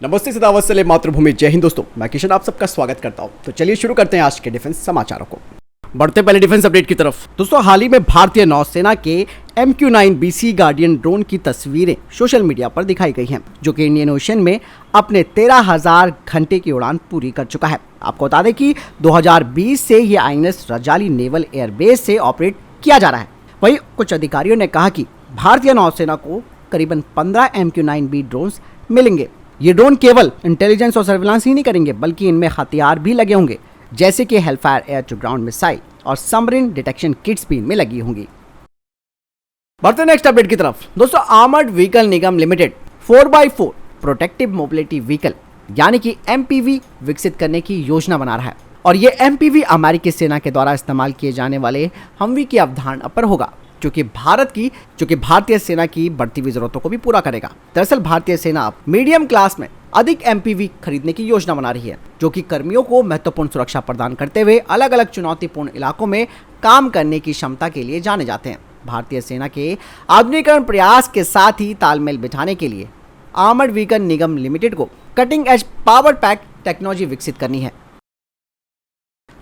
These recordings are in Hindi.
नमस्ते सदावत्सले मातृभूमि, जय हिंद दोस्तों। मैं किशन आप सबका स्वागत करता हूं। तो चलिए शुरू करते हैं आज के डिफेंस समाचारों को। बढ़ते पहले डिफेंस अपडेट की तरफ। दोस्तों, हाल ही में भारतीय नौसेना के MQ-9B गार्डियन ड्रोन की तस्वीरें सोशल मीडिया पर दिखाई गई हैं, जो कि इंडियन ओशन में अपने 13,000 घंटे की उड़ान पूरी कर चुका है। आपको बता दें कि 2020 से ये INS रजाली नेवल एयरबेस से ऑपरेट किया जा रहा है। वहीं कुछ अधिकारियों ने कहा कि भारतीय नौसेना को करीबन 15 MQ-9B ड्रोन्स मिलेंगे। ये ड्रोन केवल इंटेलिजेंस और सर्विलांस ही नहीं करेंगे, बल्कि इनमें हथियार भी लगे होंगे, जैसे कि hellfire air to ground missile और सबमरीन डिटेक्शन किट्स भी इनमें लगी होंगी। बढ़ते नेक्स्ट अपडेट की तरफ। दोस्तों, armoured vehicle Nigam limited 4x4 protective mobility vehicle यानी कि MPV विकसित करने की योजना बना रहा है, और ये MPV अमेरिकी सेना के द्वारा इस्तेमाल किए जाने वाले हमवी की अवधारणा पर होगा, जो कि भारतीय सेना की बढ़ती हुई जरूरतों को भी पूरा करेगा। दरअसल भारतीय सेना अब मीडियम क्लास में अधिक MPV खरीदने की योजना बना रही है, जो कि कर्मियों को महत्वपूर्ण सुरक्षा प्रदान करते हुए अलग अलग चुनौतीपूर्ण इलाकों में काम करने की क्षमता के लिए जाने जाते हैं। भारतीय सेना के आधुनिकीकरण प्रयास के साथ ही तालमेल बिठाने के लिए आर्मर्ड व्हीकल निगम लिमिटेड को cutting edge power pack technology विकसित करनी है।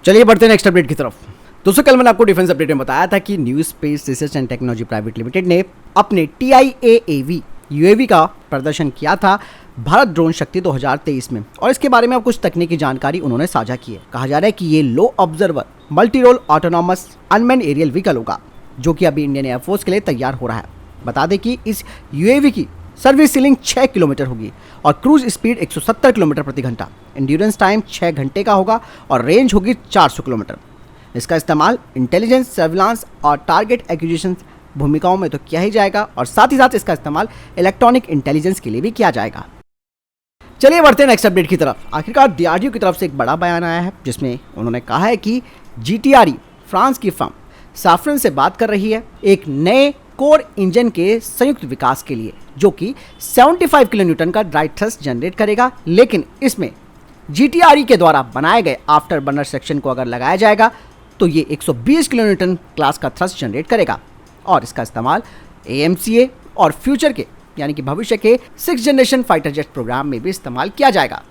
चलिए बढ़ते हैं नेक्स्ट अपडेट की तरफ। दोस्तों, कल मैंने आपको डिफेंस अपडेट में बताया था कि new space research and technology private limited ने अपने TIAAV UAV का प्रदर्शन किया था भारत ड्रोन शक्ति 2023 में, और इसके बारे में अब कुछ तकनीकी जानकारी उन्होंने साझा की है। कहा जा रहा है कि ये low observer multi role autonomous unmanned aerial vehicle होगा, जो कि अभी इंडियन एयरफोर्स के लिए तैयार हो रहा है। बता दें कि इस UAV की सर्विस सीलिंग 6 किलोमीटर होगी और क्रूज स्पीड 170 किलोमीटर प्रति घंटा, एंड्योरेंस टाइम 6 घंटे का होगा और रेंज होगी 400 किलोमीटर। इसका इस्तेमाल इंटेलिजेंस, सर्विलांस और टारगेट एक्विजिशन भूमिकाओं में तो किया ही जाएगा, और साथ ही साथ इसका इस्तेमाल इलेक्ट्रॉनिक इंटेलिजेंस के लिए भी किया जाएगा। चलिए बढ़ते हैं नेक्स्ट अपडेट की तरफ। आखिरकार DRDO की तरफ से एक बड़ा बयान आया है, जिसमें उन्होंने कहा है कि GTRE फ्रांस की फर्म साफ्रन से बात कर रही है एक नए कोर इंजन के संयुक्त विकास के लिए, जो कि 75 किलो न्यूटन का ड्राई थ्रस्ट जनरेट करेगा। लेकिन इसमें GTRE के द्वारा बनाए गए आफ्टर बर्नर सेक्शन को अगर लगाया जाएगा तो ये 120 किलो न्यूटन क्लास का थ्रस्ट जनरेट करेगा, और इसका इस्तेमाल AMCA और फ्यूचर के यानी कि भविष्य के 6th generation fighter jet programme में भी इस्तेमाल किया जाएगा।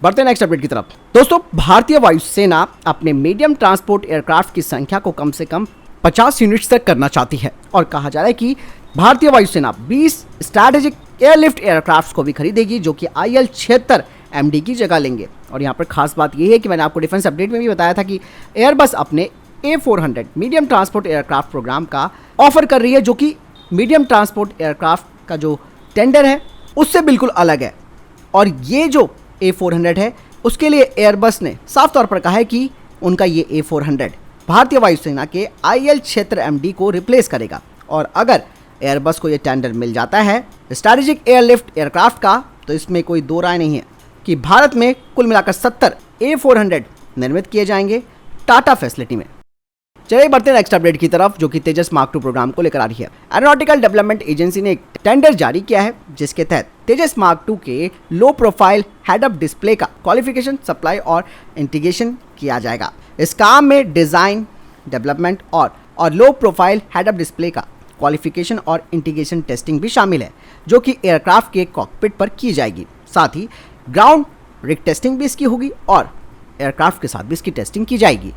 बढ़ते नेक्स्ट अपडेट की तरफ। दोस्तों, भारतीय वायुसेना अपने मीडियम ट्रांसपोर्ट एयरक्राफ्ट की संख्या को कम से कम 50 यूनिट्स तक करना चाहती है, और कहा जा रहा है कि भारतीय वायुसेना 20 स्ट्रैटेजिक एयरलिफ्ट एयरक्राफ्ट को भी खरीदेगी, जो कि IL-76 MD की जगह लेंगे। और यहाँ पर खास बात यह है कि मैंने आपको डिफेंस अपडेट में भी बताया था कि एयरबस अपने A400 medium transport aircraft programme का ऑफर कर रही है, जो कि मीडियम ट्रांसपोर्ट एयरक्राफ्ट का जो टेंडर है उससे बिल्कुल अलग है। और ये जो A400 है उसके लिए एयरबस ने साफ तौर पर कहा है कि उनका ये A400 भारतीय वायुसेना के IL-76 MD को रिप्लेस करेगा। और अगर एयरबस को ये टेंडर मिल जाता है स्ट्रैटेजिक एयरलिफ्ट एयरक्राफ्ट का, तो इसमें कोई दो राय नहीं है कि भारत में कुल मिलाकर 70 A400 निर्मित किए जाएंगे टाटा फैसिलिटी में। चलिए बढ़ते हैं नेक्स्ट अपडेट की तरफ, जो कि तेजस मार्क 2 प्रोग्राम को लेकर आ रही है। एरोनॉटिकल डेवलपमेंट एजेंसी ने एक टेंडर जारी किया है, जिसके तहत तेजस मार्क 2 के low profile head up display का क्वालिफिकेशन, सप्लाई और इंटीग्रेशन किया जाएगा। इस काम में डिजाइन, डेवलपमेंट और low profile head up display का क्वालिफिकेशन और इंटीग्रेशन टेस्टिंग भी शामिल है, जो कि एयरक्राफ्ट के कॉकपिट पर की जाएगी। साथ ही ग्राउंड रिग टेस्टिंग भी इसकी होगी और एयरक्राफ्ट के साथ भी इसकी टेस्टिंग की जाएगी।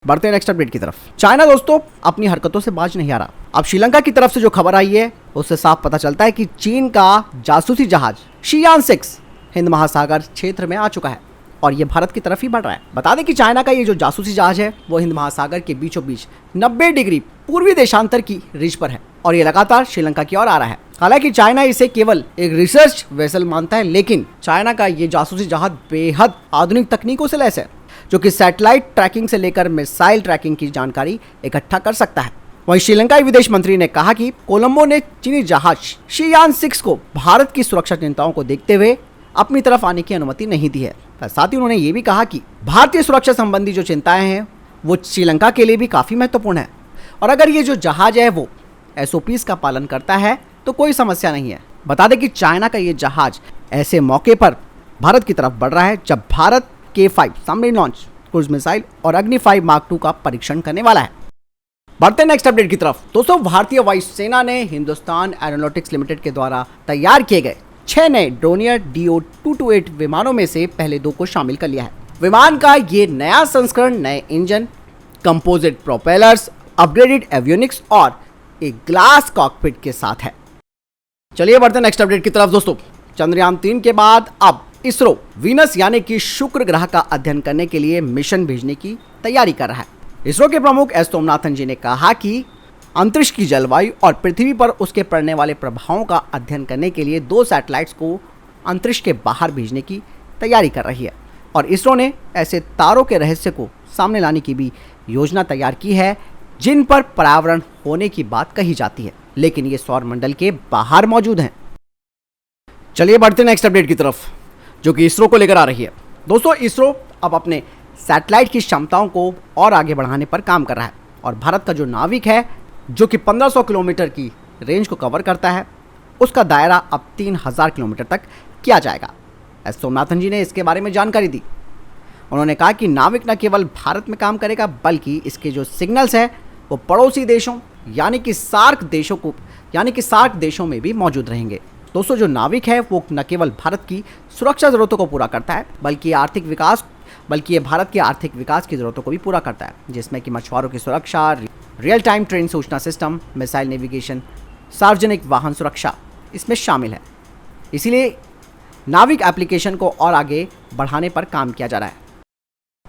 बढ़ते हैं नेक्स्ट अपडेट की तरफ। चाइना दोस्तों अपनी हरकतों से बाज नहीं आ रहा। अब श्रीलंका की तरफ से जो खबर आई है उससे साफ पता चलता है कि चीन का जासूसी जहाज शियान 6 हिंद महासागर क्षेत्र में आ चुका है, और ये भारत की तरफ ही बढ़ रहा है। बता दें कि चाइना का ये जो जासूसी जहाज है वो हिंद महासागर के बीचों बीच 90 डिग्री पूर्वी देशांतर की रिज पर है, और ये लगातार श्रीलंका की ओर आ रहा है। हालांकि चाइना इसे केवल एक रिसर्च वेसल मानता है, लेकिन चाइना का ये जासूसी जहाज बेहद आधुनिक तकनीकों से लैस है, जो कि सैटेलाइट ट्रैकिंग से लेकर मिसाइल ट्रैकिंग की जानकारी इकट्ठा कर सकता है। वहीं श्रीलंकाई विदेश मंत्री ने कहा कि कोलंबो ने चीनी जहाज शियान 6 को भारत की सुरक्षा चिंताओं को देखते हुए अपनी तरफ आने की अनुमति नहीं दी है। साथ ही उन्होंने ये भी कहा कि भारतीय सुरक्षा संबंधी जो चिंताएं हैं वो श्रीलंका के लिए भी काफ़ी महत्वपूर्ण है, और अगर ये जो जहाज है वो SOPs का पालन करता है तो कोई समस्या नहीं है। बता दें कि चाइना का ये जहाज ऐसे मौके पर भारत की तरफ बढ़ रहा है जब Bharat K5 submarine launch cruise missile और अग्नि 5 मार्क 2 का परीक्षण करने वाला है। बढ़ते नेक्स्ट अपडेट की तरफ। दोस्तों, भारतीय वायुसेना ने हिंदुस्तान एरोनॉटिक्स लिमिटेड के द्वारा तैयार किए गए 6 नए ड्रोनियर DO-228 विमानों में से पहले 2 को शामिल कर लिया है। विमान का ये नया संस्करण नए engine, composite propellers, upgraded avionics और एक ग्लास कॉकपिट के साथ है। चलिए बढ़ते हैं नेक्स्ट अपडेट की तरफ दोस्तों। चंद्रयान 3 के बाद अब इसरो वीनस यानी कि शुक्र ग्रह का अध्ययन करने के लिए मिशन भेजने की तैयारी कर रहा है। इसरो के प्रमुख एस सोमनाथन जी ने कहा कि अंतरिक्ष की जलवायु और पृथ्वी पर उसके पड़ने वाले प्रभावों का अध्ययन करने के लिए 2 सैटेलाइट्स को अंतरिक्ष के बाहर भेजने की तैयारी कर रही है और इसरो ने ऐसे तारों के रहस्य को सामने लाने की भी योजना तैयार की है जिन पर पर्यावरण होने की बात कही जाती है, लेकिन ये सौर मंडल के बाहर मौजूद हैं। चलिए बढ़ते हैं नेक्स्ट अपडेट की तरफ जो कि इसरो को लेकर आ रही है। दोस्तों, इसरो अब अपने सैटेलाइट की क्षमताओं को और आगे बढ़ाने पर काम कर रहा है और भारत का जो नाविक है जो कि 1500 किलोमीटर की रेंज को कवर करता है, उसका दायरा अब 3000 किलोमीटर तक किया जाएगा। एस सोमनाथन जी ने इसके बारे में जानकारी दी। उन्होंने कहा कि नाविक न केवल भारत में काम करेगा बल्कि इसके जो सिग्नल्स हैं वो पड़ोसी देशों यानी कि सार्क देशों में भी मौजूद रहेंगे। दोस्तों, जो नाविक है वो न केवल भारत की सुरक्षा ज़रूरतों को पूरा करता है बल्कि ये भारत के आर्थिक विकास की ज़रूरतों को भी पूरा करता है, जिसमें कि मछुआरों की सुरक्षा, रियल टाइम ट्रेन सूचना सिस्टम, मिसाइल नेविगेशन, सार्वजनिक वाहन सुरक्षा इसमें शामिल है। इसीलिए नाविक एप्लीकेशन को और आगे बढ़ाने पर काम किया जा रहा है।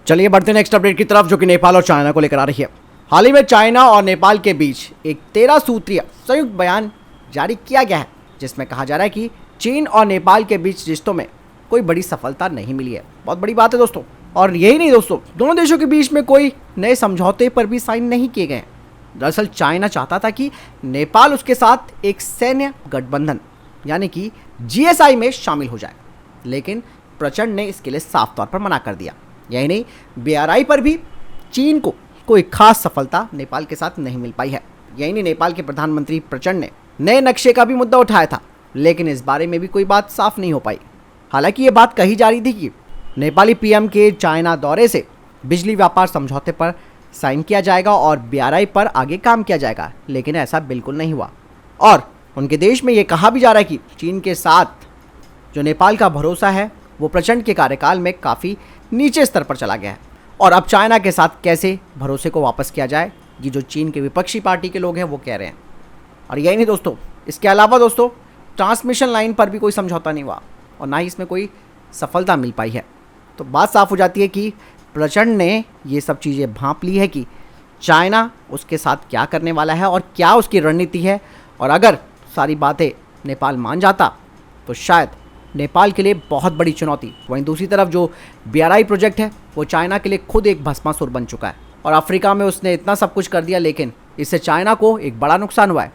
चलिए बढ़ते हैं नेक्स्ट अपडेट की तरफ जो कि नेपाल और चाइना को लेकर आ रही है। हाल ही में चाइना और नेपाल के बीच एक 13 सूत्रीय संयुक्त बयान जारी किया गया है जिसमें कहा जा रहा है कि चीन और नेपाल के बीच रिश्तों में कोई बड़ी सफलता नहीं मिली है। बहुत बड़ी बात है दोस्तों। और यही नहीं दोस्तों, दोनों देशों के बीच में कोई नए समझौते पर भी साइन नहीं किए गए। दरअसल चाइना चाहता था कि नेपाल उसके साथ एक सैन्य गठबंधन यानी कि GSI में शामिल हो जाए, लेकिन प्रचंड ने इसके लिए साफ तौर पर मना कर दिया। यही नहीं, BRI पर भी चीन को कोई खास सफलता नेपाल के साथ नहीं मिल पाई है। यही नहीं, नेपाल के प्रधानमंत्री प्रचंड ने नए नक्शे का भी मुद्दा उठाया था, लेकिन इस बारे में भी कोई बात साफ नहीं हो पाई। हालांकि ये बात कही जा रही थी कि नेपाली PM के चाइना दौरे से बिजली व्यापार समझौते पर साइन किया जाएगा और BRI पर आगे काम किया जाएगा, लेकिन ऐसा बिल्कुल नहीं हुआ। और उनके देश में ये कहा भी जा रहा है कि चीन के साथ जो नेपाल का भरोसा है वो प्रचंड के कार्यकाल में काफ़ी नीचे स्तर पर चला गया है और अब चाइना के साथ कैसे भरोसे को वापस किया जाए, ये जो चीन के विपक्षी पार्टी के लोग हैं वो कह रहे हैं। और यही नहीं दोस्तों, इसके अलावा दोस्तों ट्रांसमिशन लाइन पर भी कोई समझौता नहीं हुआ और ना ही इसमें कोई सफलता मिल पाई है। तो बात साफ हो जाती है कि प्रचंड ने ये सब चीज़ें भांप ली है कि चाइना उसके साथ क्या करने वाला है और क्या उसकी रणनीति है, और अगर सारी बातें नेपाल मान जाता तो शायद नेपाल के लिए बहुत बड़ी चुनौती। वहीं दूसरी तरफ जो BRI प्रोजेक्ट है वो चाइना के लिए खुद एक भस्मासुर बन चुका है और अफ्रीका में उसने इतना सब कुछ कर दिया, लेकिन इससे चाइना को एक बड़ा नुकसान हुआ है।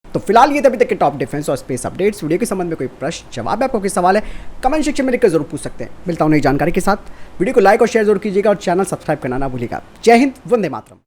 तो फिलहाल ये अभी तक के टॉप डिफेंस और स्पेस अपडेट्स। वीडियो के संबंध में कोई प्रश्न जवाब है, आपको कोई सवाल है, कमेंट सेक्शन में लिखकर जरूर पूछ सकते हैं। मिलता हूं नई जानकारी के साथ। वीडियो को लाइक और शेयर जरूर कीजिएगा और चैनल सब्सक्राइब करना ना भूलिएगा। जय हिंद, वंदे मातरम।